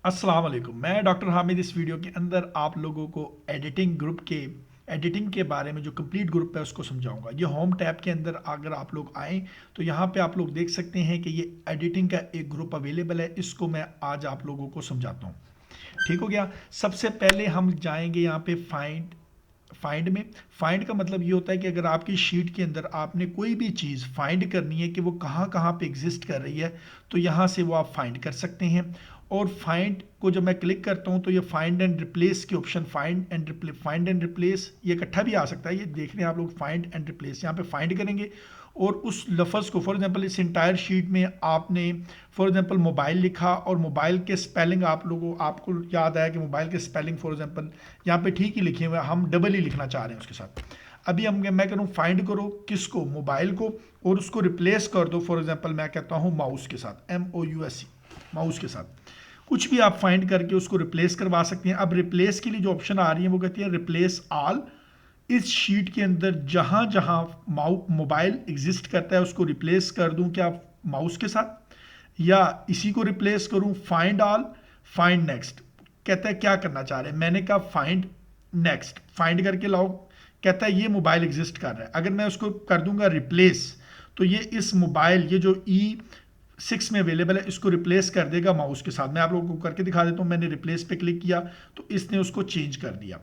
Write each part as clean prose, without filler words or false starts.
अस्सलाम वालेकुम। मैं डॉक्टर हामिद इस वीडियो के अंदर आप लोगों को एडिटिंग के बारे में जो कंप्लीट ग्रुप है उसको समझाऊंगा। ये होम टैब के अंदर अगर आप लोग आएँ तो यहाँ पे आप लोग देख सकते हैं कि ये एडिटिंग का एक ग्रुप अवेलेबल है। इसको मैं आज आप लोगों को समझाता हूँ। ठीक हो गया। सबसे पहले हम जाएंगे यहाँ पे फाइंड में। फाइंड का मतलब ये होता है कि अगर आपकी शीट के अंदर आपने कोई भी चीज़ फाइंड करनी है कि वो कहाँ कहाँ पे एग्जिस्ट कर रही है, तो यहाँ से वो आप फाइंड कर सकते हैं। और फाइंड को जब मैं क्लिक करता हूँ तो ये फाइंड एंड रिप्लेस के ऑप्शन, फाइंड एंड रिप्लेस ये इकट्ठा भी आ सकता है। ये देख रहे हैं आप लोग, फाइंड एंड रिप्लेस यहाँ पे फाइंड करेंगे और उस लफ्ज़ को, फॉर एग्जांपल इस इंटायर शीट में आपने फॉर एग्जांपल मोबाइल लिखा और मोबाइल के स्पेलिंग आपको याद आया कि मोबाइल के स्पेलिंग फॉर एग्जांपल यहाँ पे ठीक ही लिखे हुए हैं, हम डबल ही लिखना चाह रहे हैं उसके साथ। अभी मैं करूँ फाइंड करो किसको, मोबाइल को, और उसको रिप्लेस कर दो फॉर एग्जांपल मैं कहता हूँ माउस के साथ, MOUSE, माउस के साथ। कुछ भी आप फाइंड करके उसको रिप्लेस करवा सकते हैं। अब रिप्लेस के लिए जो ऑप्शन आ रही है वो कहती है रिप्लेस ऑल। इस शीट के अंदर जहां जहां मोबाइल एग्जिस्ट करता है उसको रिप्लेस कर दूं क्या माउस के साथ, या इसी को रिप्लेस करूं फाइंड ऑल, फाइंड नेक्स्ट। कहता है क्या करना चाह रहे हैं, मैंने कहा फाइंड नेक्स्ट, फाइंड करके लाओ। कहता है ये मोबाइल एग्जिस्ट कर रहा है। अगर मैं उसको कर दूंगा रिप्लेस तो ये इस मोबाइल, ये जो E6 में अवेलेबल है, इसको रिप्लेस कर देगा माउस के साथ। मैं आप लोगों को करके दिखा देता हूं। मैंने रिप्लेस पे क्लिक किया तो इसने उसको चेंज कर दिया।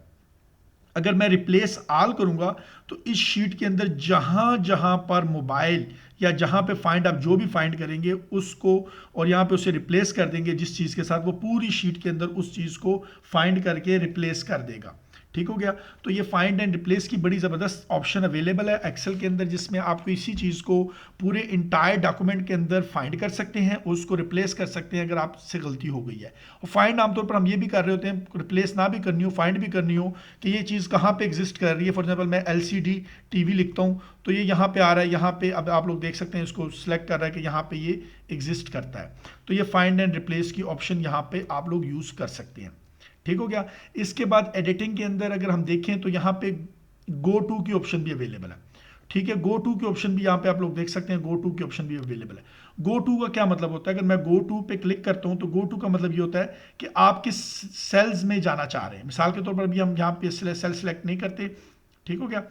अगर मैं रिप्लेस ऑल करूंगा तो इस शीट के अंदर जहां जहां पर मोबाइल या जहां पे फाइंड, आप जो भी फाइंड करेंगे उसको और यहां पे उसे रिप्लेस कर देंगे जिस चीज के साथ, वो पूरी शीट के अंदर उस चीज को फाइंड करके रिप्लेस कर देगा। ठीक हो गया। तो ये फाइंड एंड रिप्लेस की बड़ी ज़बरदस्त ऑप्शन अवेलेबल है एक्सेल के अंदर, जिसमें आप इसी चीज़ को पूरे इंटायर डॉक्यूमेंट के अंदर फाइंड कर सकते हैं, उसको रिप्लेस कर सकते हैं अगर आपसे गलती हो गई है। और फाइंड आमतौर पर हम ये भी कर रहे होते हैं, रिप्लेस ना भी करनी हो, फाइंड भी करनी हो कि ये चीज़ कहाँ पे एग्जिस्ट कर रही है। फॉर एग्जाम्पल मैं LCD TV लिखता हूँ तो ये यहाँ पे आ रहा है, यहाँ पे अब आप लोग देख सकते हैं इसको सिलेक्ट कर रहा है कि यहाँ पे ये एग्जिस्ट करता है। तो ये फाइंड एंड रिप्लेस की ऑप्शन यहाँ पे आप लोग यूज़ कर सकते हैं। ठीक हो गया। इसके बाद एडिटिंग के अंदर अगर हम देखें तो यहाँ पे गो टू की ऑप्शन भी अवेलेबल है। ठीक है, गो टू की ऑप्शन भी यहाँ पे आप लोग देख सकते हैं, गो टू की ऑप्शन भी अवेलेबल है। गो टू का क्या मतलब होता है, अगर मैं गो टू पे क्लिक करता हूँ तो गो टू का मतलब ये होता है कि आप किस सेल्स में जाना चाह रहे हैं। मिसाल के तौर पर अभी हम यहाँ पे सेल सेलेक्ट नहीं करते। ठीक हो गया।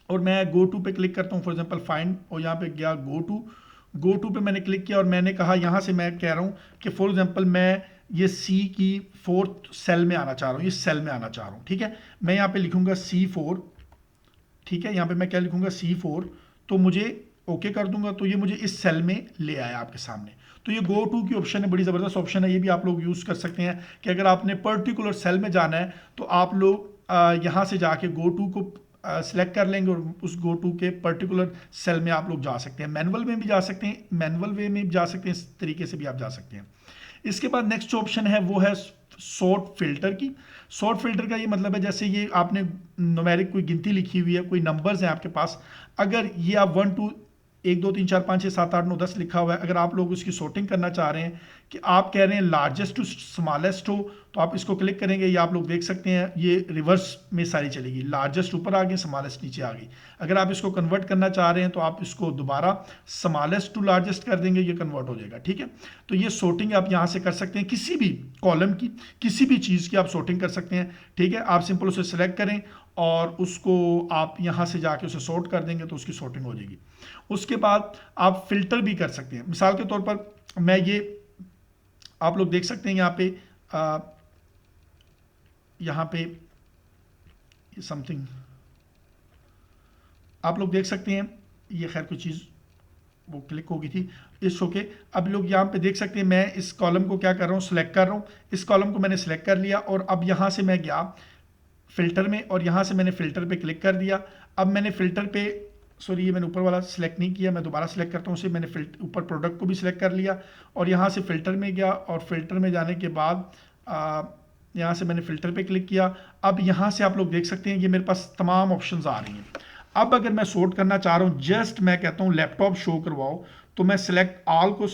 और मैं गो टू पे क्लिक करता हूँ, फॉर एग्जाम्पल फाइंड, और यहाँ पे गया गो टू पे मैंने क्लिक किया और मैंने कहा यहाँ से मैं कह रहा हूँ कि फॉर एग्जाम्पल मैं ये C की 4th सेल में आना चाह रहा हूँ, इस सेल में आना चाह रहा हूँ। ठीक है, मैं यहाँ पे लिखूंगा C4। ठीक है, यहाँ पे मैं क्या लिखूंगा C4, तो मुझे ओके कर दूंगा तो ये मुझे इस सेल में ले आया आपके सामने। तो ये गो टू की ऑप्शन है, बड़ी ज़बरदस्त ऑप्शन है। ये भी आप लोग यूज़ कर सकते हैं कि अगर आपने पर्टिकुलर सेल में जाना है तो आप लोग यहाँ से जाके गो टू को सिलेक्ट कर लेंगे और उस गो टू के पर्टिकुलर सेल में आप लोग जा सकते हैं। मैनुअल में भी जा सकते हैं, मैनुअल वे में भी जा सकते हैं, इस तरीके से भी आप जा सकते हैं। इसके बाद नेक्स्ट जो ऑप्शन है वो है सॉर्ट फिल्टर की। सॉर्ट फिल्टर का ये मतलब है जैसे ये आपने न्यूमेरिक कोई गिनती लिखी हुई है, कोई नंबर्स हैं आपके पास, अगर ये आप 1 2 1 2 3 4 5 6 7 8 9 10 लिखा हुआ है, अगर आप लोग उसकी सॉर्टिंग करना चाह रहे हैं कि आप कह रहे हैं लार्जेस्ट टू स्मॉलेस्ट हो, तो आप इसको क्लिक करेंगे, ये आप लोग देख सकते हैं ये रिवर्स में सारी चलेगी, लार्जेस्ट ऊपर आ गई, स्मॉलेस्ट नीचे आ गई। अगर आप इसको कन्वर्ट करना चाह रहे हैं तो आप इसको दोबारा स्मॉलेस्ट टू लार्जेस्ट कर देंगे, ये कन्वर्ट हो जाएगा। ठीक है, तो ये सॉर्टिंग आप यहाँ से कर सकते हैं, किसी भी कॉलम की, किसी भी चीज़ की आप सॉर्टिंग कर सकते हैं। ठीक है, आप सिंपल उसे सेलेक्ट करें और उसको आप यहाँ से जाके उसे सॉर्ट कर देंगे तो उसकी सॉर्टिंग हो जाएगी। उसके बाद आप फिल्टर भी कर सकते हैं। मिसाल के तौर पर मैं ये, आप लोग देख सकते हैं यहाँ पे समथिंग आप लोग देख सकते हैं, ये खैर कोई चीज़ वो क्लिक हो गई थी, इस ओके। अब लोग यहाँ पे देख सकते हैं मैं इस कॉलम को क्या कर रहा हूँ, सिलेक्ट कर रहा हूँ। इस कॉलम को मैंने सिलेक्ट कर लिया और अब यहाँ से मैं गया फिल्टर में और यहाँ से मैंने फिल्टर पे क्लिक कर दिया। अब मैंने फिल्टर पे, सॉरी ये मैंने ऊपर वाला सिलेक्ट नहीं किया, मैं दोबारा सिलेक्ट करता हूँ उसे। मैंने ऊपर प्रोडक्ट को भी सिलेक्ट कर लिया और यहाँ से फिल्टर में गया और फिल्टर में जाने के बाद यहाँ से मैंने फिल्टर पे क्लिक किया। अब यहाँ से आप लोग देख सकते हैं ये मेरे पास तमाम ऑप्शंस आ रही हैं। अब अगर मैं सॉर्ट करना चाह रहा हूँ, जस्ट मैं कहता हूँ लैपटॉप शो करवाओ, तो मैं सिलेक्ट ऑल को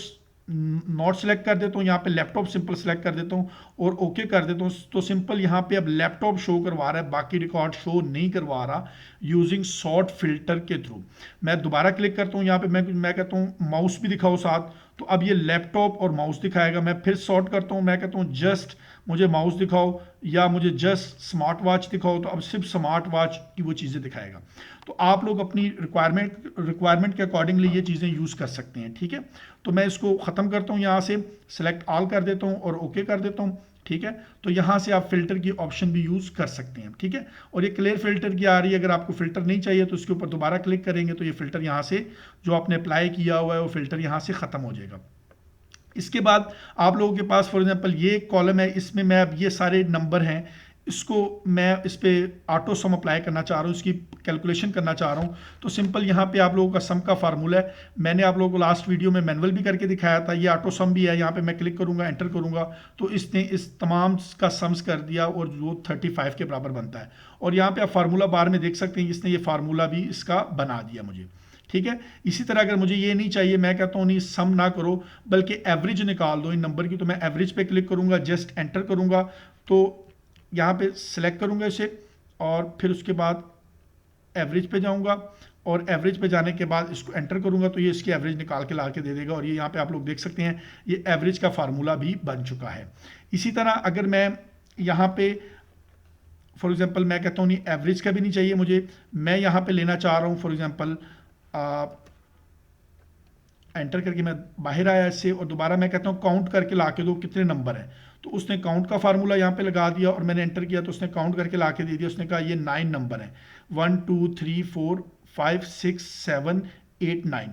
नॉट सेलेक्ट कर देता हूँ, यहाँ पे लैपटॉप सिंपल सेलेक्ट कर देता हूँ और ओके कर देता हूँ। तो सिंपल यहाँ पे अब लैपटॉप शो करवा रहा है, बाकी रिकॉर्ड शो नहीं करवा रहा, यूजिंग सॉर्ट फिल्टर के थ्रू। मैं दोबारा क्लिक करता हूँ यहाँ पे, मैं कहता हूँ माउस भी दिखाओ साथ, तो अब ये लैपटॉप और माउस दिखाएगा। मैं फिर सॉर्ट करता हूँ, मैं कहता हूँ जस्ट मुझे माउस दिखाओ या मुझे जस्ट स्मार्ट वॉच दिखाओ, तो अब सिर्फ स्मार्ट वॉच की वो चीज़ें दिखाएगा। तो आप लोग अपनी रिक्वायरमेंट के अकॉर्डिंगली ये चीज़ें यूज़ कर सकते हैं, ठीक है। तो मैं इसको ख़त्म करता हूँ, यहाँ से सेलेक्ट ऑल कर देता हूँ और ओके कर देता हूँ, ठीक है। तो यहाँ से आप फिल्टर की ऑप्शन भी यूज़ कर सकते हैं, ठीक है। और ये क्लियर फिल्टर की आ रही है, अगर आपको फिल्टर नहीं चाहिए तो इसके ऊपर दोबारा क्लिक करेंगे तो ये फिल्टर यहाँ से जो आपने अप्लाई किया हुआ है वो फिल्टर यहाँ से ख़त्म हो जाएगा। इसके बाद आप लोगों के पास फॉर एग्जांपल ये कॉलम है, इसमें मैं अब ये सारे नंबर हैं, इसको मैं इस पे ऑटो सम अप्लाई करना चाह रहा हूँ, इसकी कैलकुलेशन करना चाह रहा हूँ। तो सिंपल यहाँ पे आप लोगों का सम का फार्मूला है, मैंने आप लोगों को लास्ट वीडियो में मैनुअल भी करके दिखाया था, ये ऑटो सम भी है। यहाँ पे मैं क्लिक करूँगा, एंटर करूँगा तो इसने इस तमाम का सम्स कर दिया और जो 35 के बराबर बनता है। और यहाँ पे आप फार्मूला बार में देख सकते हैं, इसने ये फार्मूला भी इसका बना दिया मुझे, ठीक है। इसी तरह अगर मुझे ये नहीं चाहिए, मैं कहता हूँ नहीं सम ना करो बल्कि एवरेज निकाल दो इन नंबर की, तो मैं एवरेज पे क्लिक करूँगा, जस्ट एंटर करूँगा, तो यहाँ पे सिलेक्ट करूँगा इसे और फिर उसके बाद एवरेज पे जाऊँगा और एवरेज पे जाने के बाद इसको एंटर करूँगा तो ये इसकी एवरेज निकाल के ला के दे देगा। और ये यहाँ पे आप लोग देख सकते हैं ये एवरेज का फार्मूला भी बन चुका है। इसी तरह अगर मैं यहाँ पे फॉर एग्जांपल मैं कहता हूँ नहीं एवरेज का भी नहीं चाहिए मुझे, मैं यहाँ पे लेना चाह रहा हूँ फॉर एग्जांपल एंटर करके मैं बाहर आया इससे और दोबारा मैं कहता हूँ काउंट करके ला के दो कितने नंबर हैं, तो उसने काउंट का फार्मूला यहाँ पे लगा दिया और मैंने एंटर किया तो उसने काउंट करके ला के दे दिया। उसने कहा ये 9 नंबर हैं, 1 2 3 4 5 6 7 8 9।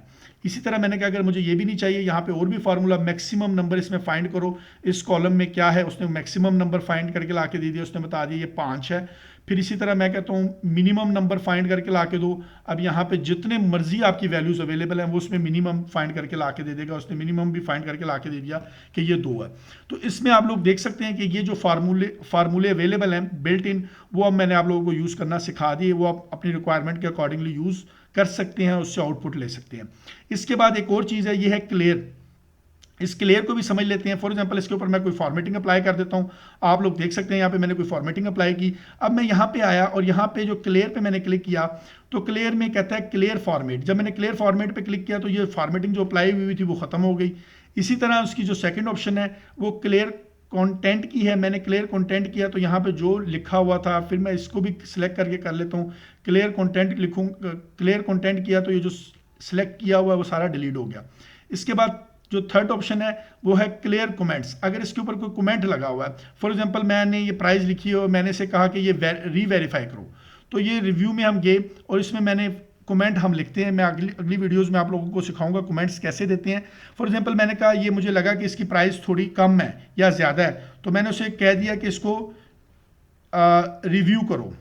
इसी तरह मैंने कहा अगर मुझे ये भी नहीं चाहिए, यहाँ पे और भी फार्मूला मैक्सिमम नंबर इसमें फाइंड करो, इस कॉलम में क्या है, उसने मैक्सिमम नंबर फाइंड करके ला के दे दिया, उसने बता दिया ये 5 है। फिर इसी तरह मैं कहता हूँ मिनिमम नंबर फाइंड करके ला के दो, अब यहाँ पे जितने मर्जी आपकी वैल्यूज अवेलेबल हैं वो उसमें मिनिमम फाइंड करके ला के दे देगा। उसने मिनिमम भी फाइंड करके ला के दे दिया कि ये 2 है। तो इसमें आप लोग देख सकते हैं कि ये जो फार्मूले अवेलेबल हैं बिल्ट इन, वो अब मैंने आप लोगों को यूज़ करना सिखा दिए, वो आप अपनी रिक्वायरमेंट के अकॉर्डिंगली यूज़ कर सकते हैं, उससे आउटपुट ले सकते हैं। इसके बाद एक और चीज़ है, ये है क्लियर। इस क्लियर को भी समझ लेते हैं। फॉर एग्जांपल इसके ऊपर मैं कोई फॉर्मेटिंग अप्लाई कर देता हूं, आप लोग देख सकते हैं यहाँ पे मैंने कोई फॉर्मेटिंग अप्लाई की। अब मैं यहाँ पे आया और यहाँ पे जो क्लियर पे मैंने क्लिक किया तो क्लियर में कहता है क्लियर फॉर्मेट। जब मैंने क्लियर फॉर्मेट पे क्लिक किया तो ये फॉर्मेटिंग जो अप्लाई हुई थी वो खत्म हो गई। इसी तरह उसकी जो सेकेंड ऑप्शन है वो क्लियर कंटेंट की है, मैंने क्लियर कंटेंट किया तो यहाँ पे जो लिखा हुआ था, फिर मैं इसको भी सिलेक्ट करके कर लेता हूँ, क्लियर कंटेंट लिखूँ, क्लियर कंटेंट किया तो ये जो सिलेक्ट किया हुआ है वो सारा डिलीट हो गया। इसके बाद जो थर्ड ऑप्शन है वो है क्लियर कमेंट्स। अगर इसके ऊपर कोई कमेंट लगा हुआ है, फॉर एग्जांपल मैंने ये प्राइस लिखी है और मैंने से कहा कि ये रीवेरीफाई करो, तो ये रिव्यू में हम गए और इसमें मैंने कमेंट हम लिखते हैं। मैं अगली वीडियोस में आप लोगों को सिखाऊंगा कमेंट्स कैसे देते हैं। फॉर एग्जांपल मैंने कहा ये मुझे लगा कि इसकी प्राइस थोड़ी कम है या ज़्यादा है, तो मैंने उसे कह दिया कि इसको रिव्यू करो,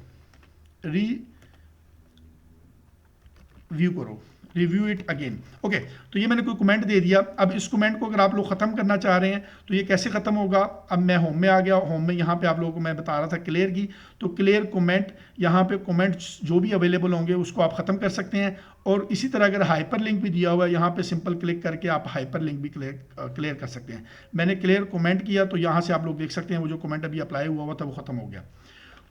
रिव्यू इट अगेन। ओके, तो ये मैंने कोई कमेंट दे दिया। अब इस कमेंट को अगर आप लोग ख़त्म करना चाह रहे हैं तो ये कैसे ख़त्म होगा। अब मैं होम में आ गया, होम में यहाँ पे आप लोगों को मैं बता रहा था क्लियर की, तो क्लियर कमेंट, यहाँ पे कमेंट्स जो भी अवेलेबल होंगे उसको आप ख़त्म कर सकते हैं। और इसी तरह अगर हाइपर लिंक भी दिया हुआ है, यहाँ पे सिंपल क्लिक करके आप हाइपर लिंक भी क्लियर कर सकते हैं। मैंने क्लियर कमेंट किया तो यहाँ से आप लोग देख सकते हैं वो जो कमेंट अभी अप्लाई हुआ था वो ख़त्म हो गया।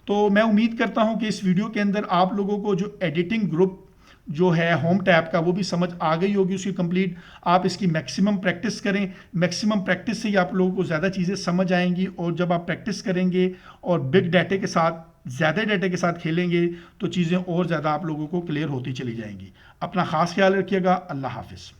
तो मैं उम्मीद करता हूँ कि इस वीडियो के अंदर आप लोगों को जो एडिटिंग ग्रुप जो है होम टैब का वो भी समझ आ गई होगी उसकी कंप्लीट। आप इसकी मैक्सिमम प्रैक्टिस करें, मैक्सिमम प्रैक्टिस से ही आप लोगों को ज़्यादा चीज़ें समझ आएंगी। और जब आप प्रैक्टिस करेंगे और बिग डाटे के साथ, ज़्यादा डाटे के साथ खेलेंगे तो चीज़ें और ज़्यादा आप लोगों को क्लियर होती चली जाएंगी। अपना ख़ास ख्याल रखिएगा। अल्लाह हाफिज़।